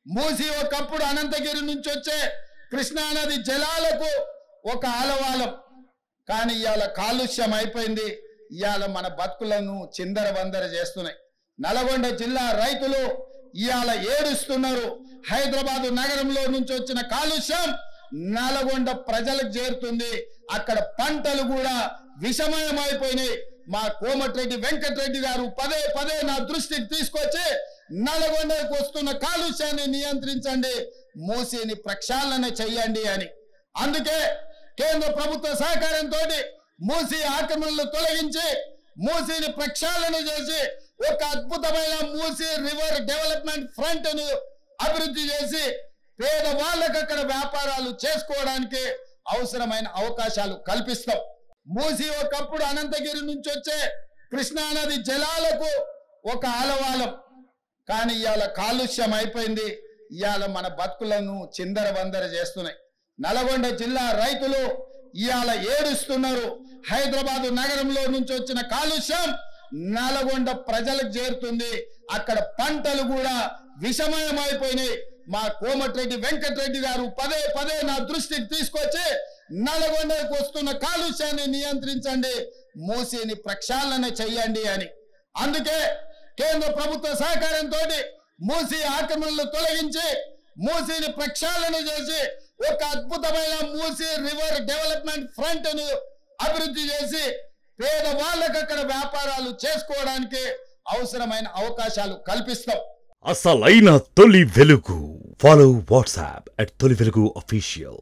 మూసి ఒకప్పుడు అనంతగిరి నుంచి వచ్చే కృష్ణానది జలాలకు ఒక ఆలవాలం. కానీ ఇవాళ కాలుష్యం అయిపోయింది. ఇవాళ మన బతుకులను చిందరవందర చేస్తున్నాయి. నల్గొండ జిల్లా రైతులు ఇవాళ ఏడుస్తున్నారు. హైదరాబాద్ నగరంలో నుంచి వచ్చిన కాలుష్యం నల్గొండ ప్రజలకు చేరుతుంది. అక్కడ పంటలు కూడా విషమయం అయిపోయినాయి. మా కోమటిరెడ్డి వెంకటరెడ్డి గారు పదే పదే నా దృష్టికి తీసుకొచ్చి నల్గొండకు వస్తున్న కాలుష్యాన్ని నియంత్రించండి, మూసిని ప్రక్షాళన చెయ్యండి అని. అందుకే కేంద్ర ప్రభుత్వ సహకారంతో మూసి ఆక్రమణలు తొలగించి మూసిని ప్రక్షాళన చేసి ఒక అద్భుతమైన మూసి రివర్ డెవలప్మెంట్ ఫ్రంట్ ను అభివృద్ధి చేసి పేదవాళ్ళకు అక్కడ వ్యాపారాలు చేసుకోవడానికి అవసరమైన అవకాశాలు కల్పిస్తాం. మూసి ఒకప్పుడు అనంతగిరి నుంచి వచ్చే కృష్ణానది జలాలకు ఒక ఆలవాలం. కానీ ఇవాళ కాలుష్యం అయిపోయింది. ఇవాళ మన బతుకులను చిందరవందర చేస్తున్నాయి. నల్గొండ జిల్లా రైతులు ఇవాళ ఏడుస్తున్నారు. హైదరాబాద్ నగరంలో నుంచి వచ్చిన కాలుష్యం నల్గొండ ప్రజలకు చేరుతుంది. అక్కడ పంటలు కూడా విషమయం అయిపోయినాయి. మా కోమటిరెడ్డి వెంకటరెడ్డి గారు పదే పదే నా దృష్టికి తీసుకొచ్చి నల్గొండకు వస్తున్న కాలుష్యాన్ని నియంత్రించండి, మూసిని ప్రక్షాళన చెయ్యండి అని. అందుకే కేంద్ర ప్రభుత్వ సహకారంతో మూసి ఆక్రమణలు తొలగించి మూసిని ప్రక్షాళన చేసి ఒక అద్భుతమైన మూసి రివర్ డెవలప్మెంట్ ఫ్రంట్ ను అభివృద్ధి చేసి పేదవాళ్ళకు అక్కడ వ్యాపారాలు చేసుకోవడానికి అవసరమైన అవకాశాలు కల్పిస్తాం. అసలైన తొలి వెలుగు. ఫాలో వాట్సాప్ @తొలి వెలుగు official.